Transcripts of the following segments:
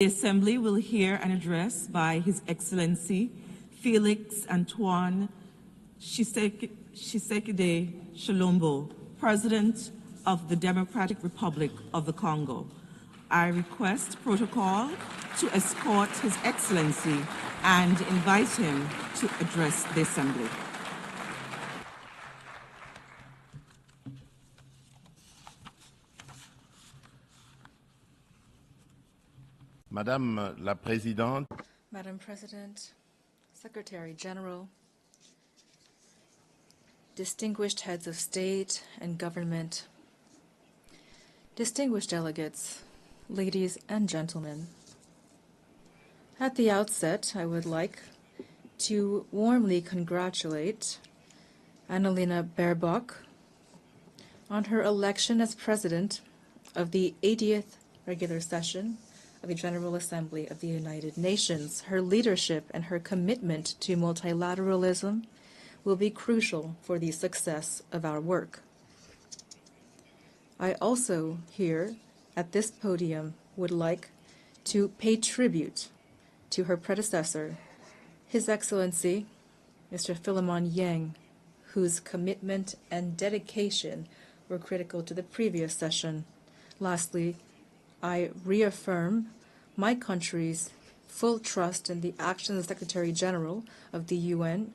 The Assembly will hear an address by His Excellency Félix Antoine Tshisekedi Chilombo, President of the Democratic Republic of the Congo. I request protocol to escort His Excellency and invite him to address the Assembly. Madame la Présidente, Madam President, Secretary General, distinguished heads of state and government, distinguished delegates, ladies and gentlemen. At the outset, I would like to warmly congratulate Annalena Baerbock on her election as President of the 80th regular session of the General Assembly of the United Nations. Her leadership and her commitment to multilateralism will be crucial for the success of our work. I also here at this podium would like to pay tribute to her predecessor, His Excellency Mr. Philemon Yang, whose commitment and dedication were critical to the previous session. Lastly, I reaffirm my country's full trust in the actions of the Secretary General of the UN,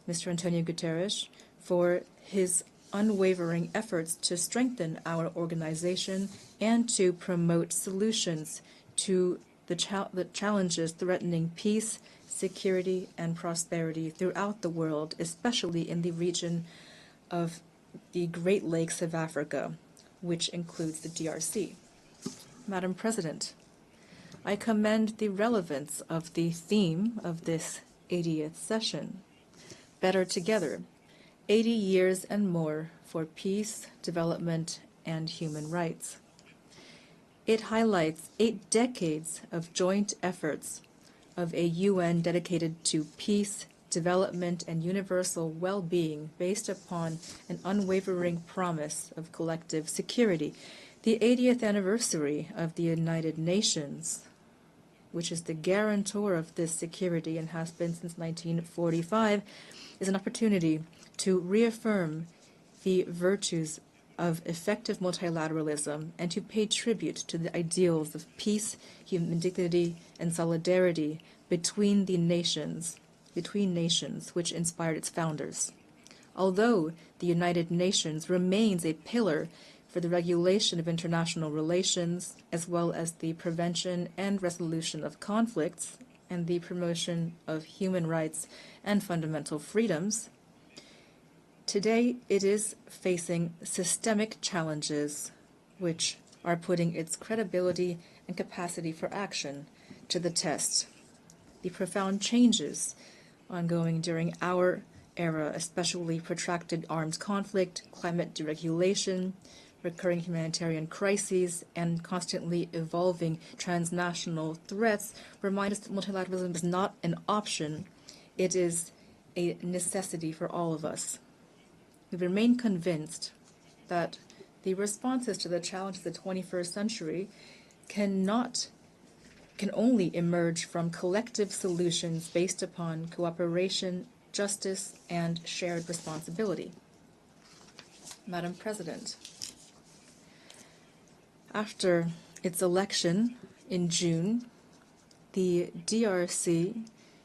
Mr. Antonio Guterres, for his unwavering efforts to strengthen our organization and to promote solutions to the challenges threatening peace, security, and prosperity throughout the world, especially in the region of the Great Lakes of Africa, which includes the DRC. Madam President, I commend the relevance of the theme of this 80th session, Better Together, 80 years and more for peace, development, and human rights. It highlights 8 decades of joint efforts of a UN dedicated to peace, development, and universal well-being based upon an unwavering promise of collective security. The 80th anniversary of the United Nations, which is the guarantor of this security and has been since 1945, is an opportunity to reaffirm the virtues of effective multilateralism and to pay tribute to the ideals of peace, human dignity, and solidarity between nations, which inspired its founders. Although the United Nations remains a pillar for the regulation of international relations, as well as the prevention and resolution of conflicts and the promotion of human rights and fundamental freedoms, today it is facing systemic challenges which are putting its credibility and capacity for action to the test. The profound changes ongoing during our era, especially protracted armed conflict, climate deregulation, recurring humanitarian crises, and constantly evolving transnational threats, remind us that multilateralism is not an option. It is a necessity for all of us. We remain convinced that the responses to the challenges of the 21st century can only emerge from collective solutions based upon cooperation, justice, and shared responsibility. Madam President, after its election in June, the DRC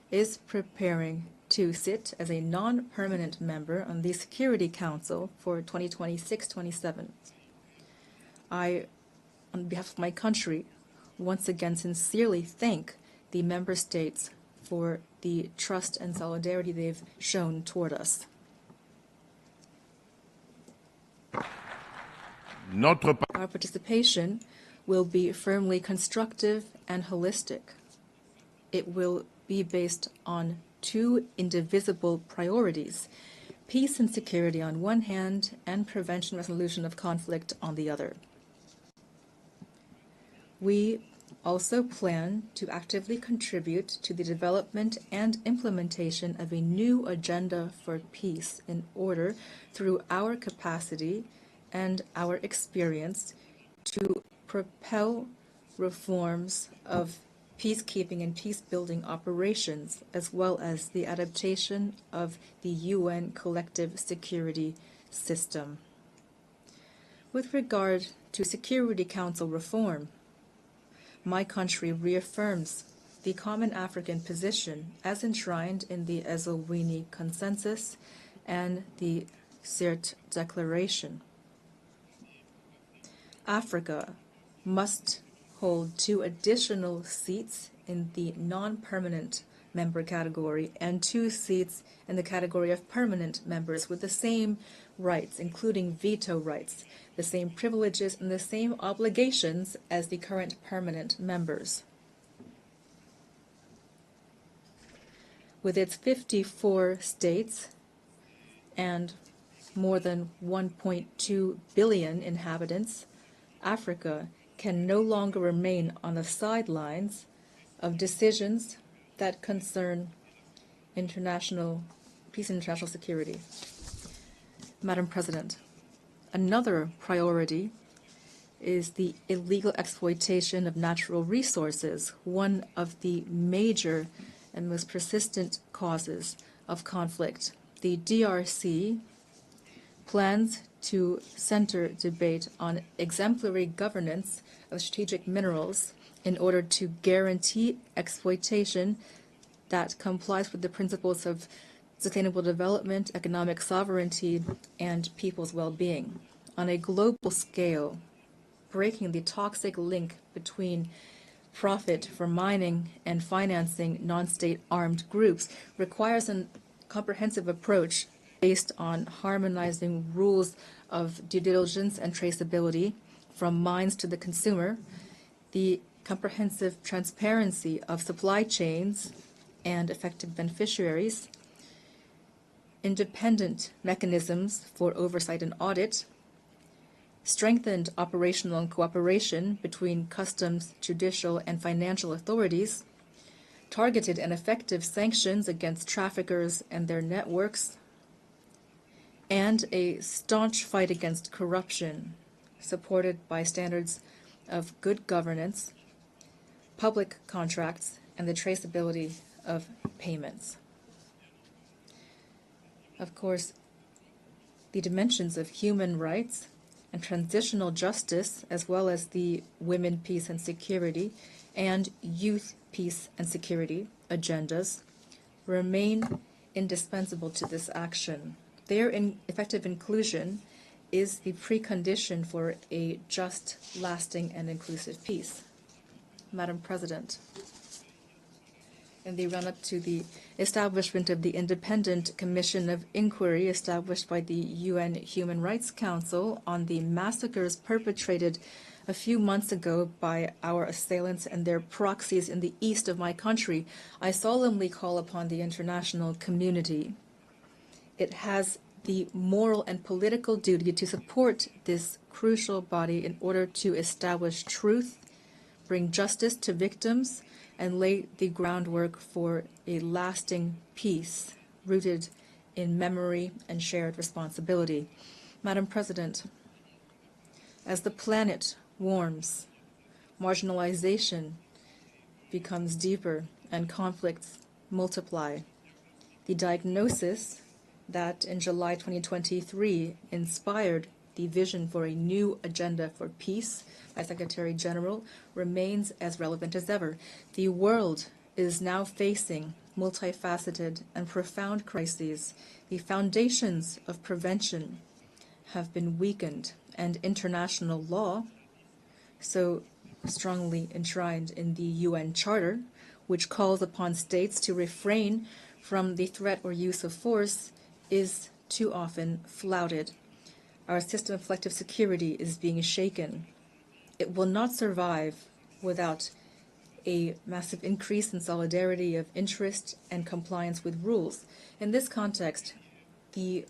is preparing to sit as a non-permanent member on the Security Council for 2026-27. I, on behalf of my country, once again sincerely thank the member states for the trust and solidarity they've shown toward us. Our participation will be firmly constructive and holistic. It will be based on 2 indivisible priorities: peace and security on one hand, and prevention and resolution of conflict on the other. We also plan to actively contribute to the development and implementation of a new agenda for peace in order, through our capacity and our experience, to propel reforms of peacekeeping and peace-building operations, as well as the adaptation of the UN collective security system. With regard to Security Council reform, my country reaffirms the common African position as enshrined in the Eswatini Consensus and the Sirte Declaration. Africa must hold 2 additional seats in the non-permanent member category and 2 seats in the category of permanent members with the same rights, including veto rights, the same privileges and the same obligations as the current permanent members. With its 54 states and more than 1.2 billion inhabitants, Africa can no longer remain on the sidelines of decisions that concern international peace and international security. Madam President, another priority is the illegal exploitation of natural resources, one of the major and most persistent causes of conflict. The DRC plans to center debate on exemplary governance of strategic minerals in order to guarantee exploitation that complies with the principles of sustainable development, economic sovereignty, and people's well-being. On a global scale, breaking the toxic link between profit for mining and financing non-state armed groups requires a comprehensive approach based on harmonizing rules of due diligence and traceability from mines to the consumer, the comprehensive transparency of supply chains and effective beneficiaries, independent mechanisms for oversight and audit, strengthened operational and cooperation between customs, judicial, and financial authorities, targeted and effective sanctions against traffickers and their networks, and a staunch fight against corruption, supported by standards of good governance, public contracts, and the traceability of payments. Of course, the dimensions of human rights and transitional justice, as well as the women, peace, and security, and youth, peace, and security agendas, remain indispensable to this action. Their effective inclusion is the precondition for a just, lasting, and inclusive peace. Madam President, in the run-up to the establishment of the Independent Commission of Inquiry established by the UN Human Rights Council on the massacres perpetrated a few months ago by our assailants and their proxies in the east of my country, I solemnly call upon the international community. It has the moral and political duty to support this crucial body in order to establish truth, bring justice to victims, and lay the groundwork for a lasting peace rooted in memory and shared responsibility. Madam President, as the planet warms, marginalization becomes deeper and conflicts multiply. The diagnosis that in July 2023 inspired the vision for a new agenda for peace by Secretary General remains as relevant as ever. The world is now facing multifaceted and profound crises. The foundations of prevention have been weakened, and international law, so strongly enshrined in the UN Charter, which calls upon states to refrain from the threat or use of force, is too often flouted. Our system of collective security is being shaken. It will not survive without a massive increase in solidarity of interest and compliance with rules. In this context, the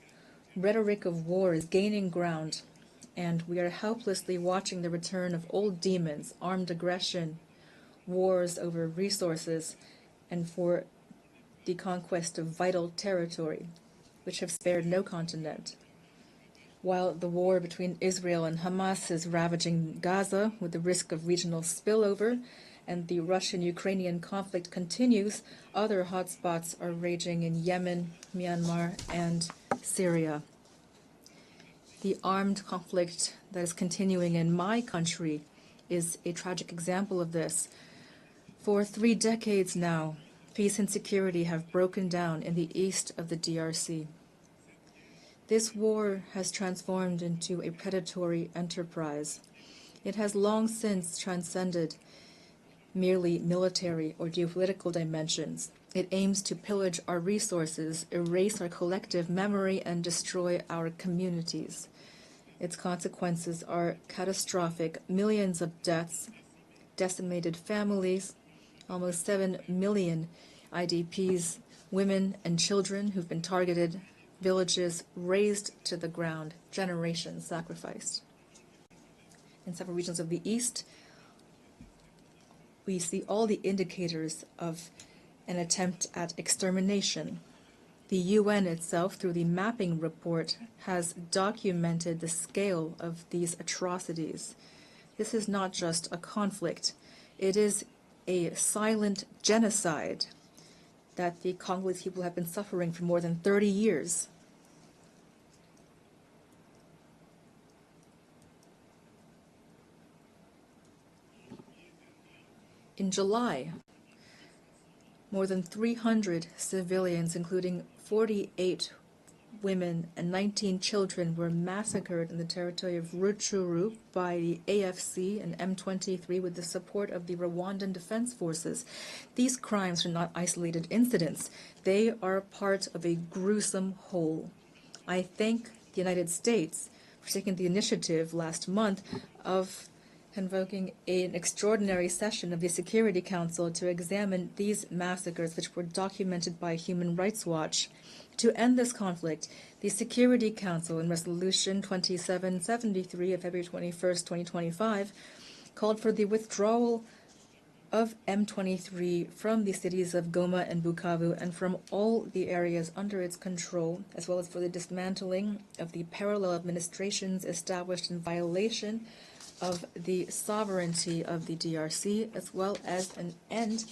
rhetoric of war is gaining ground, and we are helplessly watching the return of old demons, armed aggression, wars over resources, and for the conquest of vital territory, which have spared no continent. While the war between Israel and Hamas is ravaging Gaza with the risk of regional spillover, and the Russian-Ukrainian conflict continues, other hotspots are raging in Yemen, Myanmar, and Syria. The armed conflict that is continuing in my country is a tragic example of this. For 3 decades now, peace and security have broken down in the east of the DRC. This war has transformed into a predatory enterprise. It has long since transcended merely military or geopolitical dimensions. It aims to pillage our resources, erase our collective memory, and destroy our communities. Its consequences are catastrophic: millions of deaths, decimated families, almost 7 million IDPs, women and children who've been targeted, villages razed to the ground, generations sacrificed. In several regions of the East, we see all the indicators of an attempt at extermination. The UN itself, through the mapping report, has documented the scale of these atrocities. This is not just a conflict. It is a silent genocide that the Congolese people have been suffering for more than 30 years. In July, more than 300 civilians, including 48 women and 19 children, were massacred in the territory of Rutshuru by the AFC and M23 with the support of the Rwandan Defense Forces. These crimes are not isolated incidents. They are part of a gruesome whole. I thank the United States for taking the initiative last month of convoking an extraordinary session of the Security Council to examine these massacres, which were documented by Human Rights Watch. To end this conflict, the Security Council, in Resolution 2773 of February 21st, 2025, called for the withdrawal of M23 from the cities of Goma and Bukavu and from all the areas under its control, as well as for the dismantling of the parallel administrations established in violation of the sovereignty of the DRC, as well as an end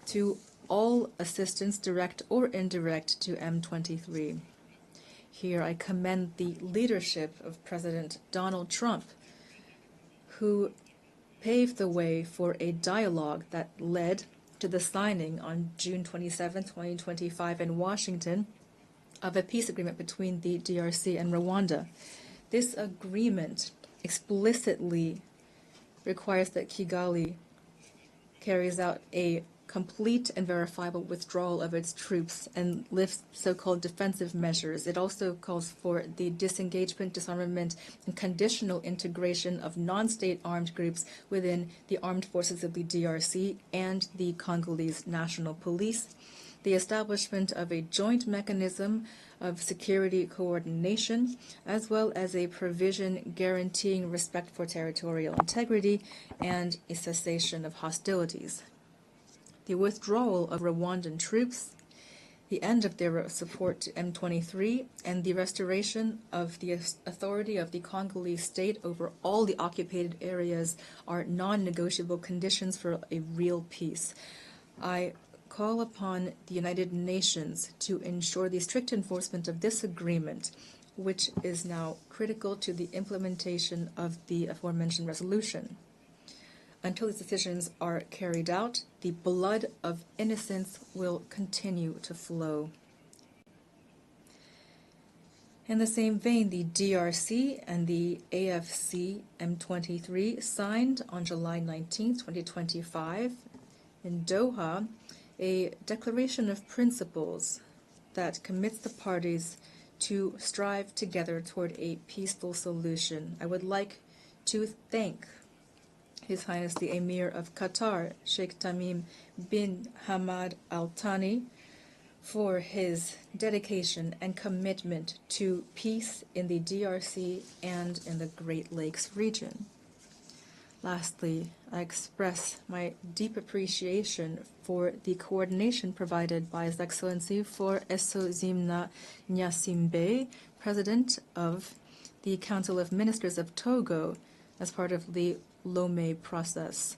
to all assistance, direct or indirect, to M23. Here I commend the leadership of President Donald Trump, who paved the way for a dialogue that led to the signing on June 27, 2025 in Washington of a peace agreement between the DRC and Rwanda. This agreement explicitly requires that Kigali carries out a complete and verifiable withdrawal of its troops and lifts so-called defensive measures. It also calls for the disengagement, disarmament, and conditional integration of non-state armed groups within the armed forces of the DRC and the Congolese National Police, the establishment of a joint mechanism of security coordination, as well as a provision guaranteeing respect for territorial integrity and a cessation of hostilities. The withdrawal of Rwandan troops, the end of their support to M23, and the restoration of the authority of the Congolese state over all the occupied areas are non-negotiable conditions for a real peace. I call upon the United Nations to ensure the strict enforcement of this agreement, which is now critical to the implementation of the aforementioned resolution. Until these decisions are carried out, the blood of innocents will continue to flow. In the same vein, the DRC and the AFC M23 signed on July 19, 2025, in Doha, a declaration of principles that commits the parties to strive together toward a peaceful solution. I would like to thank His Highness the Emir of Qatar, Sheikh Tamim bin Hamad Al Thani, for his dedication and commitment to peace in the DRC and in the Great Lakes region. Lastly, I express my deep appreciation for the coordination provided by His Excellency for Eso Zimna Nyasimbe, President of the Council of Ministers of Togo as part of the Lomé process.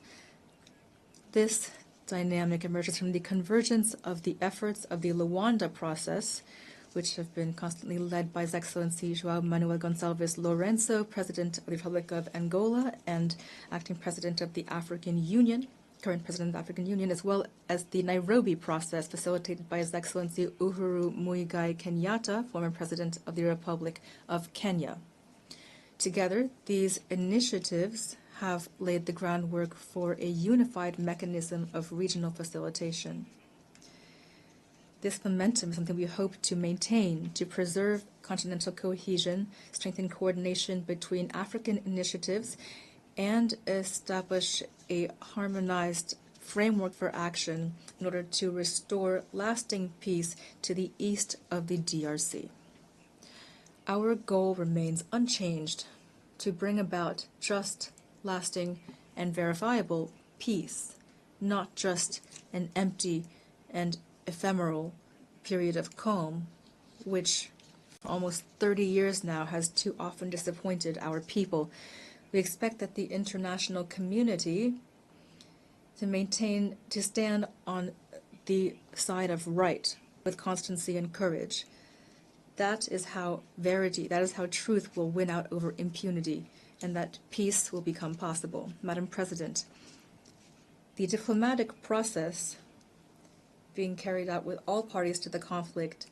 This dynamic emerges from the convergence of the efforts of the Luanda process, which have been constantly led by His Excellency João Manuel Gonçalves Lourenço, President of the Republic of Angola and acting President of the African Union, current President of the African Union, as well as the Nairobi process facilitated by His Excellency Uhuru Muigai Kenyatta, former President of the Republic of Kenya. Together, these initiatives have laid the groundwork for a unified mechanism of regional facilitation. This momentum is something we hope to maintain to preserve continental cohesion, strengthen coordination between African initiatives, and establish a harmonized framework for action in order to restore lasting peace to the east of the DRC. Our goal remains unchanged: to bring about just, lasting, and verifiable peace, not just an empty and ephemeral period of calm, which for almost 30 years now has too often disappointed our people. We expect that the international community to stand on the side of right with constancy and courage. That is how truth will win out over impunity, and that peace will become possible. Madam President, the diplomatic process being carried out with all parties to the conflict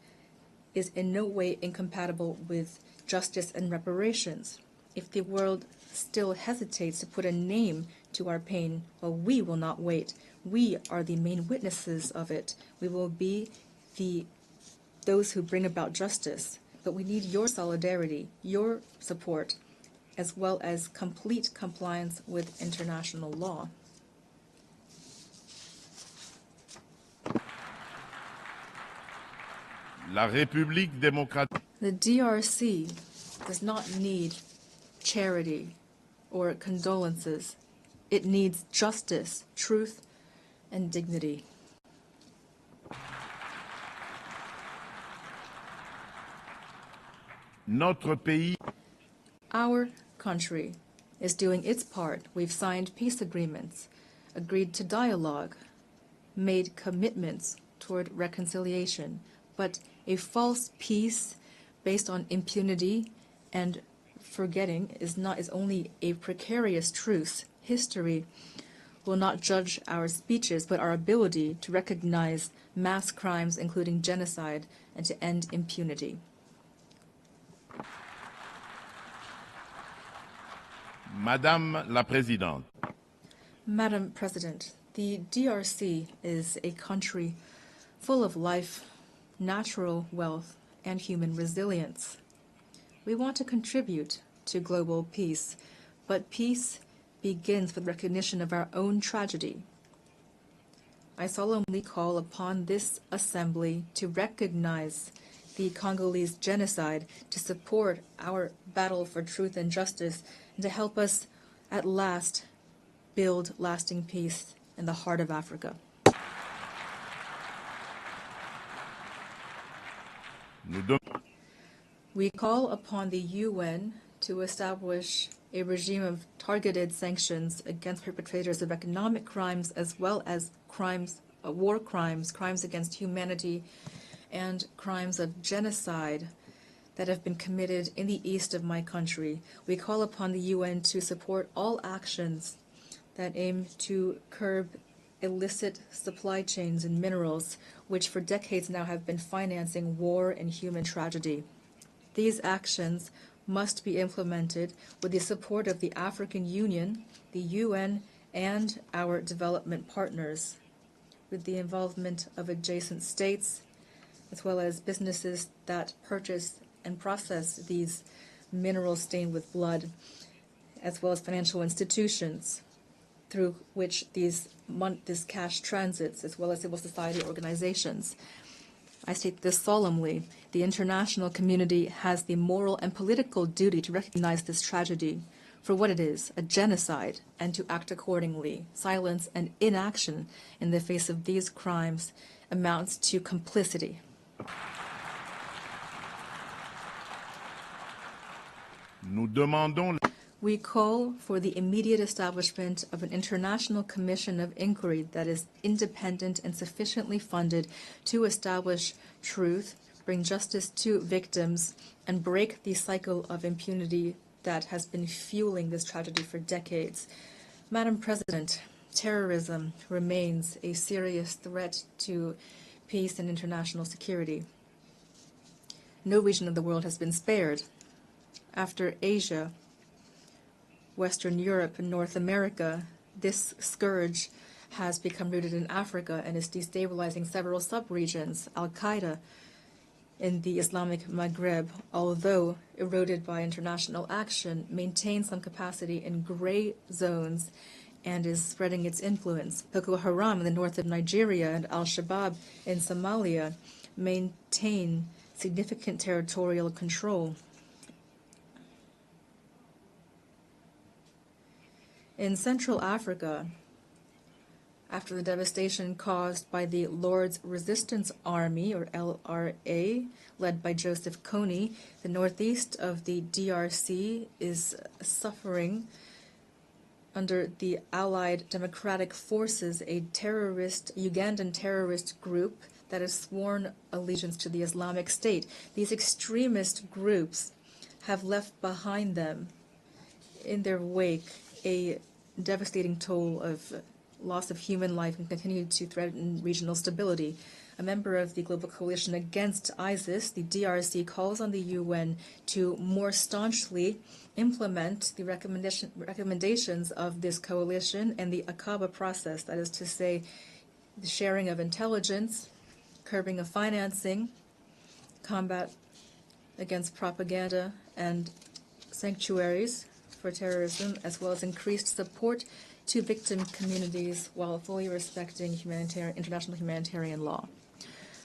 is in no way incompatible with justice and reparations. If the world still hesitates to put a name to our pain, well, we will not wait. We are the main witnesses of it. We will be those who bring about justice. But we need your solidarity, your support, as well as complete compliance with international law. La République démocratique. The DRC does not need charity or condolences. It needs justice, truth, and dignity. Notre pays. Our country is doing its part. We've signed peace agreements, agreed to dialogue, made commitments toward reconciliation. But a false peace based on impunity and forgetting is only a precarious truce. History will not judge our speeches, but our ability to recognize mass crimes, including genocide, and to end impunity. Madame la Présidente. Madam President, the DRC is a country full of life, natural wealth, and human resilience. We want to contribute to global peace, but peace begins with recognition of our own tragedy. I solemnly call upon this Assembly to recognize the Congolese genocide, to support our battle for truth and justice, and to help us at last build lasting peace in the heart of Africa. We call upon the UN to establish a regime of targeted sanctions against perpetrators of economic crimes, as well as war crimes, crimes against humanity, and crimes of genocide that have been committed in the east of my country. We call upon the UN to support all actions that aim to curb illicit supply chains in minerals, which for decades now have been financing war and human tragedy. These actions must be implemented with the support of the African Union, the UN, and our development partners, with the involvement of adjacent states, as well as businesses that purchase and process these minerals stained with blood, as well as financial institutions through which this cash transits, as well as civil society organizations. I state this solemnly. The international community has the moral and political duty to recognize this tragedy for what it is, a genocide, and to act accordingly. Silence and inaction in the face of these crimes amounts to complicity. nous demandons We call for the immediate establishment of an international commission of inquiry that is independent and sufficiently funded to establish truth, bring justice to victims, and break the cycle of impunity that has been fueling this tragedy for decades. Madam President, terrorism remains a serious threat to peace and international security. No region of the world has been spared. After Asia, Western Europe, and North America, this scourge has become rooted in Africa and is destabilizing several sub-regions. Al-Qaeda in the Islamic Maghreb, although eroded by international action, maintains some capacity in gray zones and is spreading its influence. Boko Haram in the north of Nigeria and Al-Shabaab in Somalia maintain significant territorial control. In Central Africa, after the devastation caused by the Lord's Resistance Army, or LRA, led by Joseph Kony, the northeast of the DRC is suffering under the Allied Democratic Forces, a Ugandan terrorist group that has sworn allegiance to the Islamic State. These extremist groups have left behind them in their wake a devastating toll of loss of human life and continue to threaten regional stability. A member of the Global Coalition Against ISIS, the DRC calls on the UN to more staunchly implement the recommendations of this coalition and the Akaba process, that is to say, the sharing of intelligence, curbing of financing, combat against propaganda and sanctuaries for terrorism, as well as increased support to victim communities while fully respecting international humanitarian law.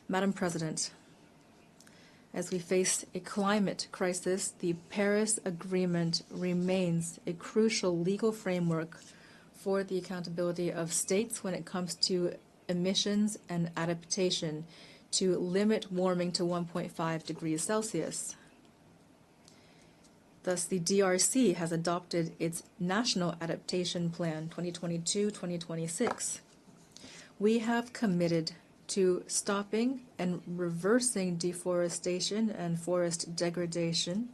Madam President, as we face a climate crisis, the Paris Agreement remains a crucial legal framework for the accountability of states when it comes to emissions and adaptation to limit warming to 1.5 degrees Celsius. Thus, the DRC has adopted its National Adaptation Plan 2022-2026. We have committed to stopping and reversing deforestation and forest degradation,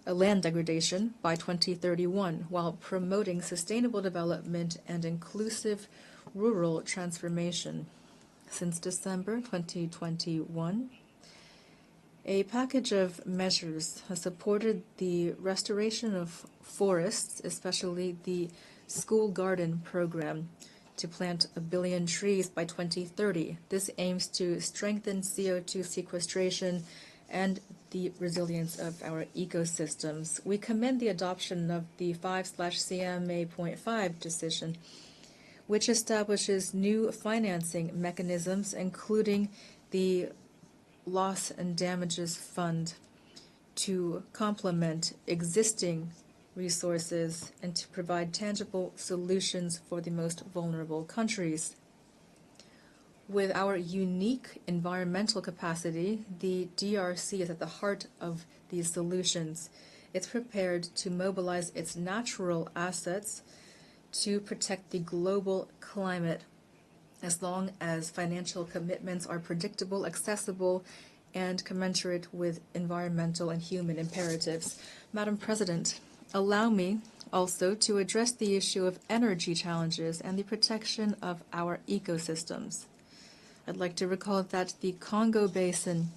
land degradation by 2031, while promoting sustainable development and inclusive rural transformation. Since December 2021, a package of measures has supported the restoration of forests, especially the School Garden program, to plant 1 billion trees by 2030. This aims to strengthen CO2 sequestration and the resilience of our ecosystems. We commend the adoption of the 5/CMA.5 decision, which establishes new financing mechanisms, including the Loss and Damages Fund, to complement existing resources and to provide tangible solutions for the most vulnerable countries. With our unique environmental capacity, the DRC is at the heart of these solutions. It's prepared to mobilize its natural assets to protect the global climate, as long as financial commitments are predictable, accessible, and commensurate with environmental and human imperatives. Madam President, allow me also to address the issue of energy challenges and the protection of our ecosystems. I'd like to recall that the Congo Basin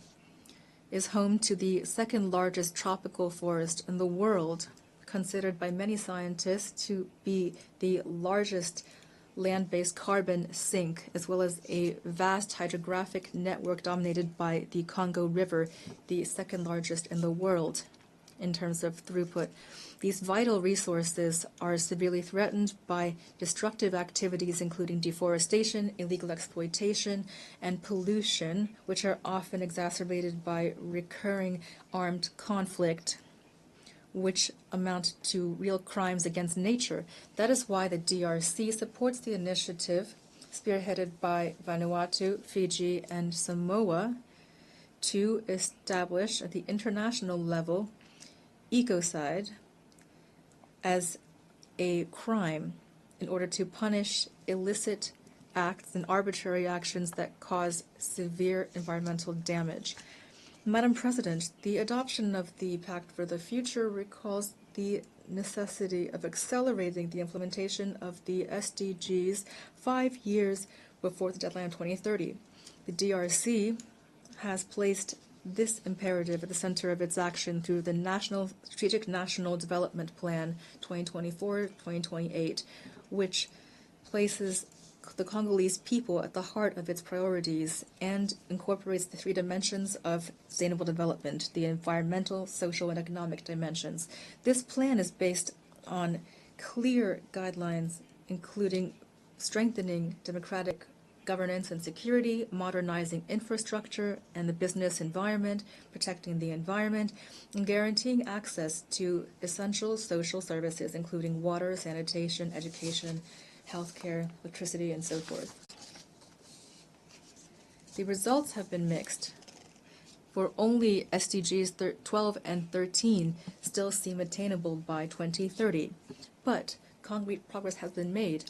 is home to the second largest tropical forest in the world, considered by many scientists to be the largest land-based carbon sink, as well as a vast hydrographic network dominated by the Congo River, the second largest in the world in terms of throughput. These vital resources are severely threatened by destructive activities including deforestation, illegal exploitation, and pollution, which are often exacerbated by recurring armed conflict, which amount to real crimes against nature. That is why the DRC supports the initiative spearheaded by Vanuatu, Fiji, and Samoa to establish at the international level ecocide as a crime in order to punish illicit acts and arbitrary actions that cause severe environmental damage. Madam President, the adoption of the Pact for the Future recalls the necessity of accelerating the implementation of the SDGs 5 years before the deadline of 2030. The DRC has placed this imperative at the center of its action through the Strategic National Development Plan 2024-2028, which places the Congolese people at the heart of its priorities and incorporates the 3 dimensions of sustainable development, the environmental, social, and economic dimensions. This plan is based on clear guidelines, including strengthening democratic governance and security, modernizing infrastructure and the business environment, protecting the environment, and guaranteeing access to essential social services, including water, sanitation, education, healthcare, electricity, and so forth. The results have been mixed, for only SDGs 12 and 13 still seem attainable by 2030. But concrete progress has been made.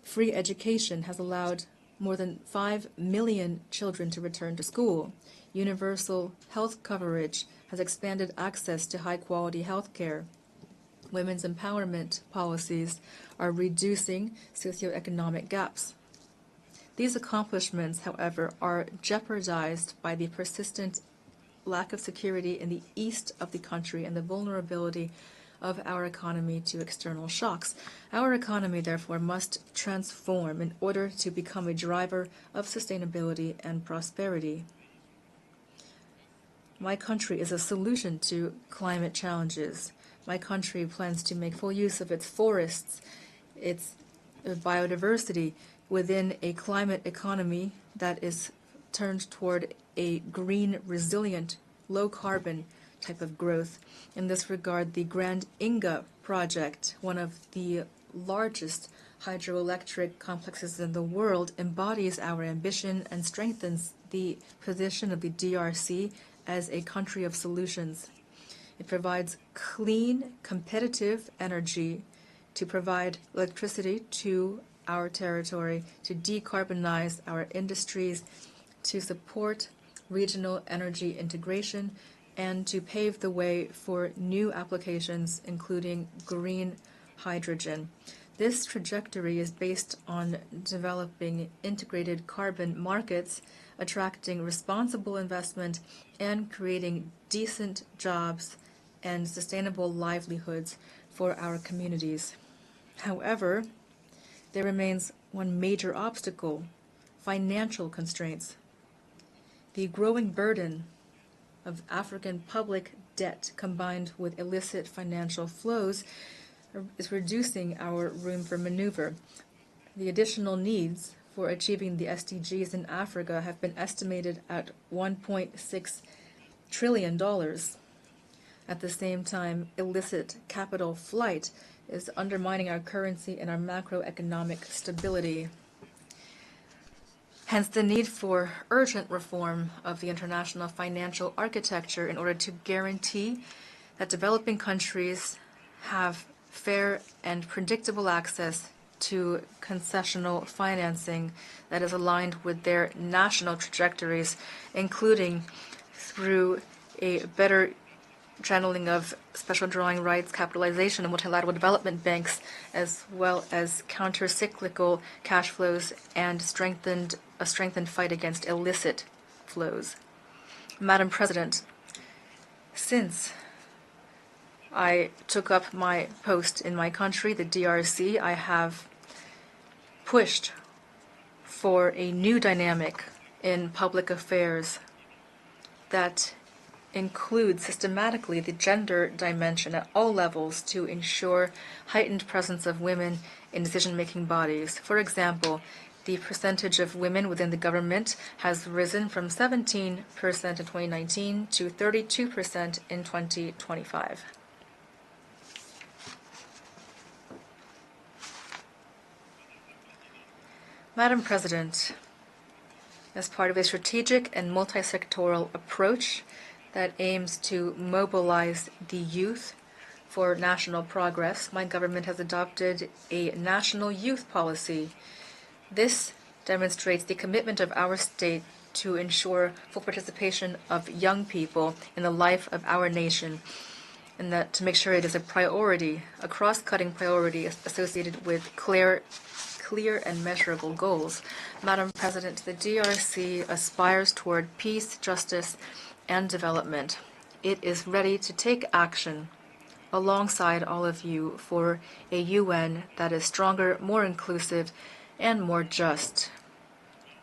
Free education has allowed more than 5 million children to return to school. Universal health coverage has expanded access to high-quality health care. Women's empowerment policies are reducing socioeconomic gaps. These accomplishments, however, are jeopardized by the persistent lack of security in the east of the country and the vulnerability of our economy to external shocks. Our economy, therefore, must transform in order to become a driver of sustainability and prosperity. My country is a solution to climate challenges. My country plans to make full use of its forests, its biodiversity within a climate economy that is turned toward a green, resilient, low-carbon type of growth. In this regard, the Grand Inga project, one of the largest hydroelectric complexes in the world, embodies our ambition and strengthens the position of the DRC as a country of solutions. It provides clean, competitive energy to provide electricity to our territory, to decarbonize our industries, to support regional energy integration, and to pave the way for new applications, including green hydrogen. This trajectory is based on developing integrated carbon markets, attracting responsible investment, and creating decent jobs and sustainable livelihoods for our communities. However, there remains one major obstacle: financial constraints. The growing burden of African public debt combined with illicit financial flows is reducing our room for maneuver. The additional needs for achieving the SDGs in Africa have been estimated at $1.6 trillion. At the same time, illicit capital flight is undermining our currency and our macroeconomic stability. Hence, the need for urgent reform of the international financial architecture in order to guarantee that developing countries have fair and predictable access to concessional financing that is aligned with their national trajectories, including through a better channeling of special drawing rights, capitalization, and multilateral development banks, as well as counter-cyclical cash flows and a strengthened fight against illicit flows. Madam President, since I took up my post in my country, the DRC, I have pushed for a new dynamic in public affairs that includes systematically the gender dimension at all levels to ensure heightened presence of women in decision-making bodies. For example, the percentage of women within the government has risen from 17% in 2019 to 32% in 2025. Madam President, as part of a strategic and multi-sectoral approach that aims to mobilize the youth for national progress. My government has adopted a national youth policy. This demonstrates the commitment of our state to ensure full participation of young people in the life of our nation, and that to make sure it is a priority, a cross-cutting priority associated with clear and measurable goals. Madam President, the DRC aspires toward peace, justice, and development. It is ready to take action alongside all of you for a UN that is stronger, more inclusive, and more just.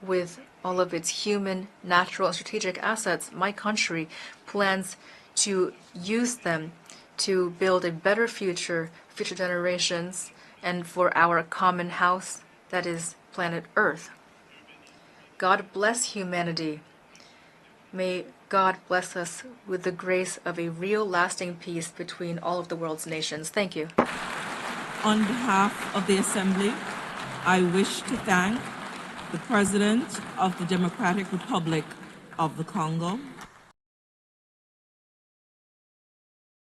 With all of its human, natural, and strategic assets, my country plans to use them to build a better future, future generations, and for our common house, that is planet Earth. God bless humanity. May God bless us with the grace of a real lasting peace between all of the world's nations. Thank you. On behalf of the Assembly, I wish to thank the President of the Democratic Republic of the Congo,